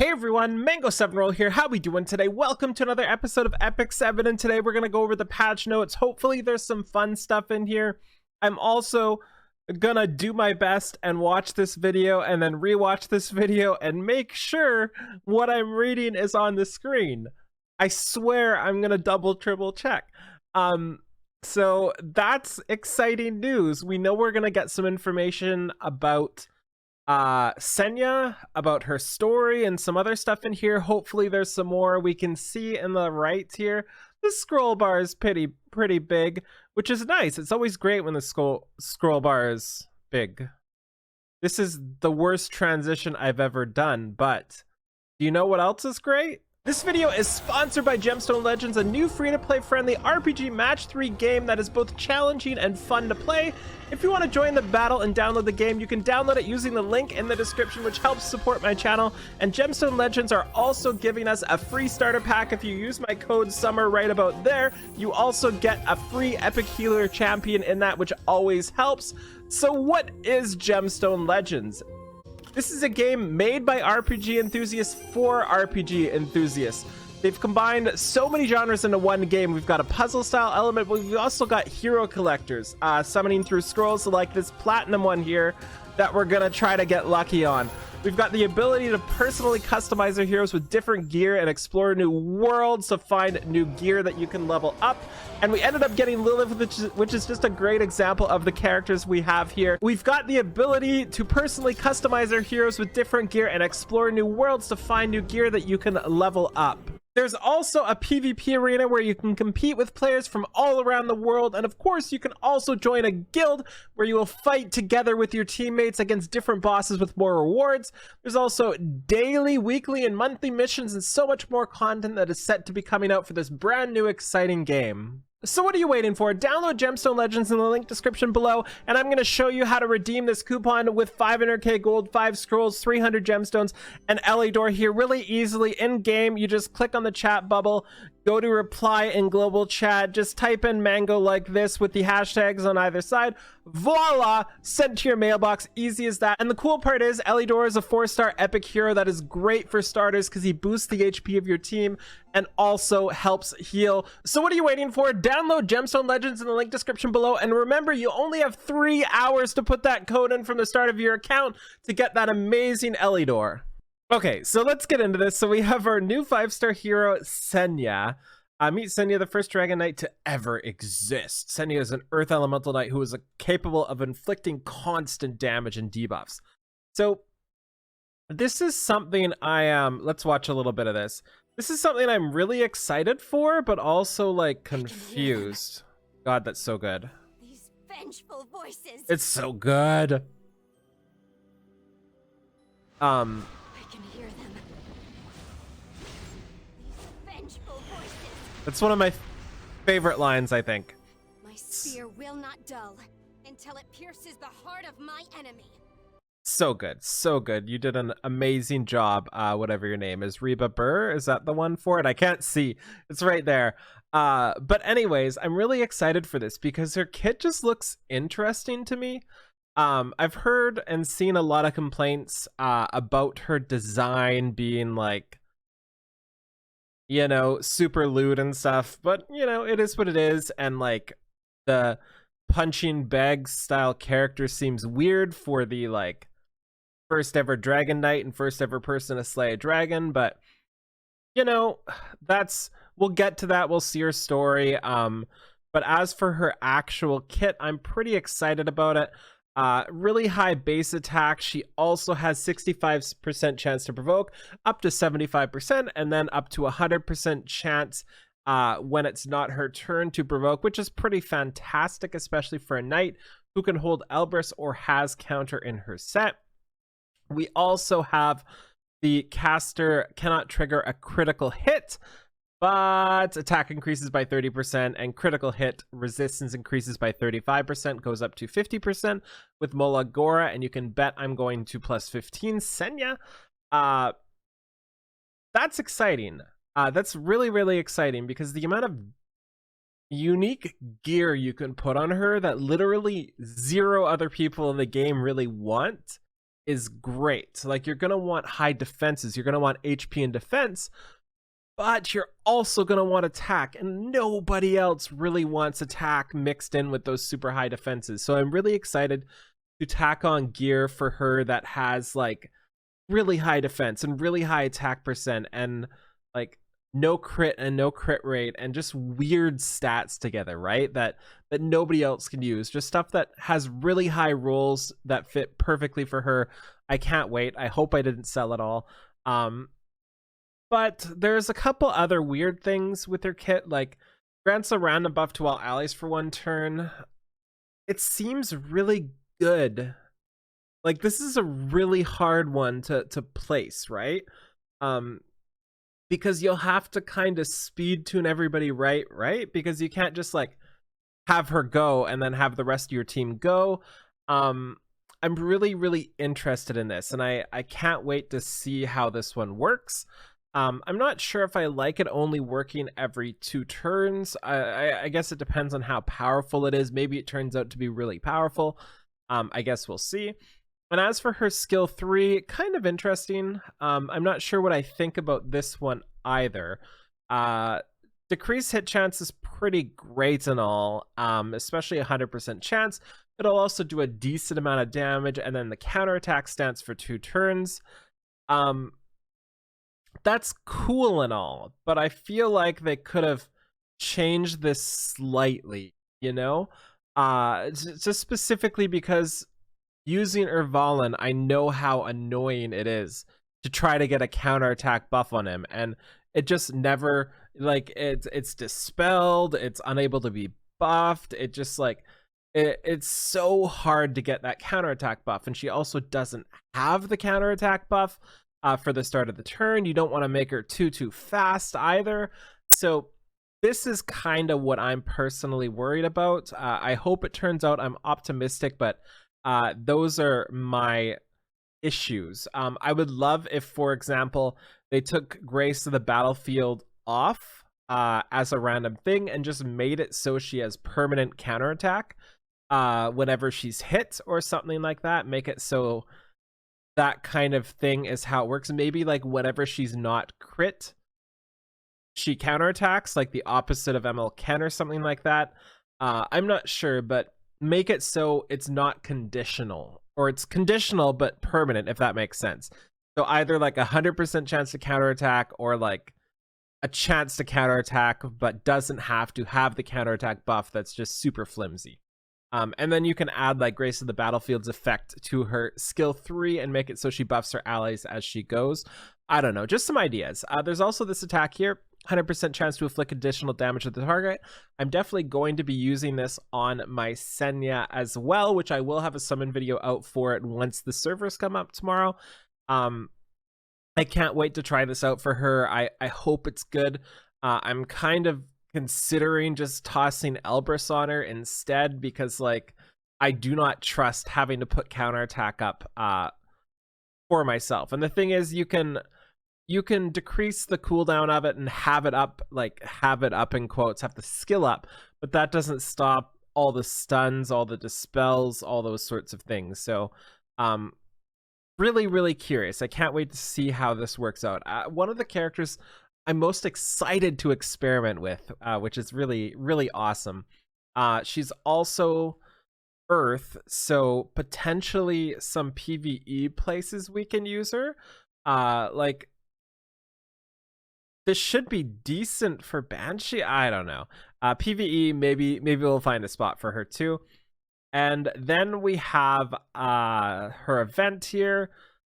Hey everyone, Mango7Roll here. How we doing today? Welcome to another episode of Epic 7, and today we're going to go over the patch notes. Hopefully there's some fun stuff in here. I'm also gonna do my best and watch this video and then rewatch this video and make sure what I'm reading is on the screen. I swear I'm gonna double triple check. So that's exciting news. We know we're gonna get some information about Senya, about her story and some other stuff in here. Hopefully there's some more. We can see in the right here the scroll bar is pretty big, which is nice. It's always great when the scroll bar is big. This is the worst transition I've ever done, but do you know what else is great? This video is sponsored by Gemstone Legends, a new free-to-play friendly RPG Match 3 game that is both challenging and fun to play. If you want to join the battle and download the game, you can download it using the link in the description, which helps support my channel. And Gemstone Legends are also giving us a free starter pack. If you use my code SUMMER right about there, you also get a free Epic Healer Champion in that, which always helps. So what is Gemstone Legends? This is a game made by RPG enthusiasts for RPG enthusiasts. They've combined so many genres into one game. We've got a puzzle style element, but we've also got hero collectors, summoning through scrolls, like this platinum one here that we're gonna try to get lucky on. We've got the ability to personally customize our heroes with different gear and explore new worlds to find new gear that you can level up. And we ended up getting Lilith, which is just a great example of the characters we have here. We've got the ability to personally customize our heroes with different gear and explore new worlds to find new gear that you can level up. There's also a PvP arena where you can compete with players from all around the world, and of course you can also join a guild where you will fight together with your teammates against different bosses with more rewards. There's also daily, weekly, and monthly missions and so much more content that is set to be coming out for this brand new exciting game. So what are you waiting for? Download Gemstone Legends in the link description below, and I'm going to show you how to redeem this coupon with 500k gold, 5 scrolls, 300 gemstones, and Elidor here really easily in game. You just click on the chat bubble, go to reply in global chat, just type in mango like this with the hashtags on either side. Voila! Sent to your mailbox. Easy as that. And the cool part is Elidor is a 4-star epic hero that is great for starters because he boosts the HP of your team and also helps heal. So what are you waiting for? Download Gemstone Legends in the link description below, and remember, you only have 3 hours to put that code in from the start of your account to get that amazing Elidor. Okay, so let's get into this. So we have our new 5-star hero, Senya. Meet Senya, the first dragon knight to ever exist. Senya is an earth elemental knight who is capable of inflicting constant damage and debuffs. So this is something let's watch a little bit of this. This is something I'm really excited for, but also like confused. God, that's so good. These vengeful voices. It's so good. I can hear them. These vengeful voices. That's one of my favorite lines, I think. My spear will not dull until it pierces the heart of my enemy. So good, so good. You did an amazing job. Whatever your name is, Reba Burr, is that the one for it? I can't see. It's right there. But anyways, I'm really excited for this because her kit just looks interesting to me. I've heard and seen a lot of complaints about her design being like, you know, super lewd and stuff, but you know, it is what it is. And like the punching bag style character seems weird for the like first ever dragon knight and first ever person to slay a dragon, but you know, we'll get to that. We'll see her story. But as for her actual kit, I'm pretty excited about it. Really high base attack. She also has 65% chance to provoke, up to 75%, and then up to 100% chance when it's not her turn to provoke, which is pretty fantastic, especially for a knight who can hold Elbrus or has counter in her set. We also have the caster cannot trigger a critical hit, but attack increases by 30% and critical hit resistance increases by 35%, goes up to 50% with Mola Gora, and you can bet I'm going to plus 15 Senya. That's exciting. That's really, really exciting because the amount of unique gear you can put on her that literally 0 other people in the game really want is great. Like, you're going to want high defenses, you're going to want HP and defense, but you're also going to want attack, and nobody else really wants attack mixed in with those super high defenses. So I'm really excited to tack on gear for her that has like really high defense and really high attack percent and like no crit and no crit rate and just weird stats together, right? That nobody else can use. Just stuff that has really high rolls that fit perfectly for her. I can't wait. I hope I didn't sell it all. But there's a couple other weird things with her kit, like grants a random buff to all allies for 1 turn. It seems really good. Like, this is a really hard one to place, right? Because you'll have to kind of speed tune everybody right? Because you can't just like have her go and then have the rest of your team go. I'm really interested in this, and I can't wait to see how this one works. I'm not sure if I like it only working every 2 turns. I guess it depends on how powerful it is. Maybe it turns out to be really powerful. I guess we'll see. And as for her skill 3, kind of interesting. I'm not sure what I think about this one either. Decreased hit chance is pretty great and all, especially 100% chance. It'll also do a decent amount of damage, and then the counterattack stance for 2 turns. That's cool and all, but I feel like they could have changed this slightly, you know? Just specifically because using Ervalin, I know how annoying it is to try to get a counterattack buff on him, and it just never, like, it's dispelled, it's unable to be buffed, it just like it's so hard to get that counterattack buff. And she also doesn't have the counterattack buff for the start of the turn. You don't want to make her too fast either. So this is kind of what I'm personally worried about. I hope it turns out. I'm optimistic, but those are my issues. I would love if, for example, they took Grace to the battlefield off as a random thing and just made it so she has permanent counterattack whenever she's hit or something like that. Make it so that kind of thing is how it works. Maybe like whenever she's not crit, she counterattacks, like the opposite of ML Ken or something like that. I'm not sure, but make it so it's not conditional, or it's conditional but permanent, if that makes sense. So either like 100% chance to counterattack, or like a chance to counterattack but doesn't have to have the counterattack buff that's just super flimsy. And then you can add like Grace of the Battlefield's effect to her skill 3 and make it so she buffs her allies as she goes. I don't know, just some ideas. There's also this attack here, 100% chance to inflict additional damage to the target. I'm definitely going to be using this on my Senya as well, which I will have a summon video out for it once the servers come up tomorrow. I can't wait to try this out for her. I hope it's good. I'm kind of considering just tossing Elbrus on her instead, because like I do not trust having to put counterattack up for myself. And the thing is, you can decrease the cooldown of it and have it up, like have it up in quotes, have the skill up, but that doesn't stop all the stuns, all the dispels, all those sorts of things. So really curious. I can't wait to see how this works out. One of the characters I'm most excited to experiment with, which is really awesome. She's also Earth, so potentially some PvE places we can use her. Like, this should be decent for Banshee. I don't know. PvE, maybe we'll find a spot for her too. And then we have her event here.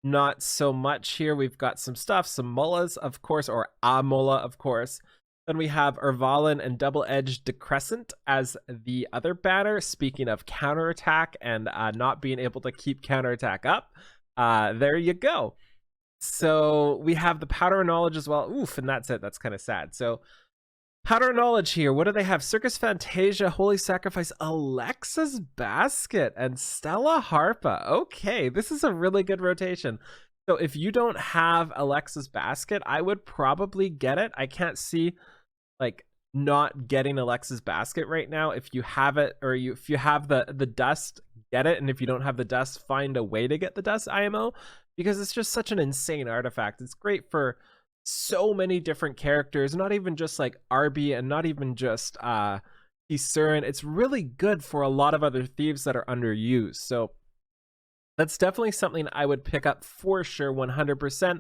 Not so much here. We've got some stuff, some mullahs, of course, or a mullah, of course. Then we have Ervalin and Double-Edged Decrescent as the other banner. Speaking of counterattack and not being able to keep counterattack up, there you go. So we have the Powder of Knowledge as well. Oof, and that's it. That's kind of sad. So Powder of Knowledge here. What do they have? Circus Fantasia, Holy Sacrifice, Alexa's Basket, and Stella Harpa. Okay, this is a really good rotation. So if you don't have Alexa's Basket, I would probably get it. I can't see like not getting Alexa's Basket right now. If you have it, or if you have the dust, get it, and if you don't have the dust, find a way to get the dust IMO, because it's just such an insane artifact. It's great for so many different characters, not even just like Arby and not even just Isurin. It's really good for a lot of other thieves that are underused. So that's definitely something I would pick up for sure, 100%.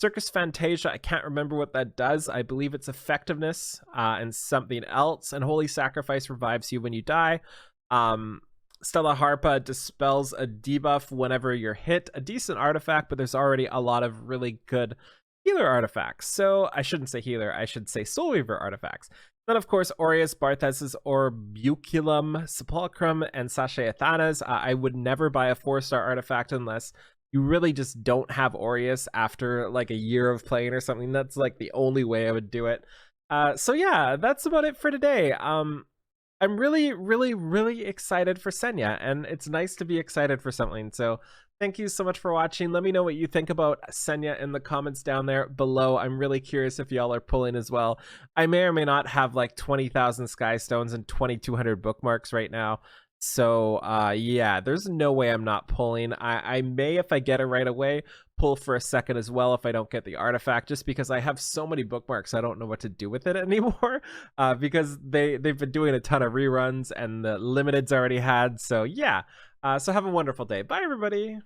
Circus Fantasia, I can't remember what that does. I believe it's effectiveness and something else. And Holy Sacrifice revives you when you die. Stella Harpa dispels a debuff whenever you're hit. A decent artifact, but there's already a lot of really good healer artifacts. So I shouldn't say healer, I should say Soul Weaver artifacts. Then, of course, Aureus, Barthes's Orbuculum, Sepulchrum, and Sachet Athanas. I would never buy a 4-star artifact unless you really just don't have Aureus after like a year of playing or something. That's like the only way I would do it. So yeah, that's about it for today. I'm really, really, really excited for Senya, and it's nice to be excited for something. So thank you so much for watching. Let me know what you think about Senya in the comments down there below. I'm really curious if y'all are pulling as well. I may or may not have like 20,000 Sky Stones and 2,200 bookmarks right now. So yeah, there's no way I'm not pulling. I may, if I get it right away, pull for a second as well if I don't get the artifact, just because I have so many bookmarks I don't know what to do with it anymore, because they've been doing a ton of reruns and the limited's already had. So yeah, so have a wonderful day. Bye everybody.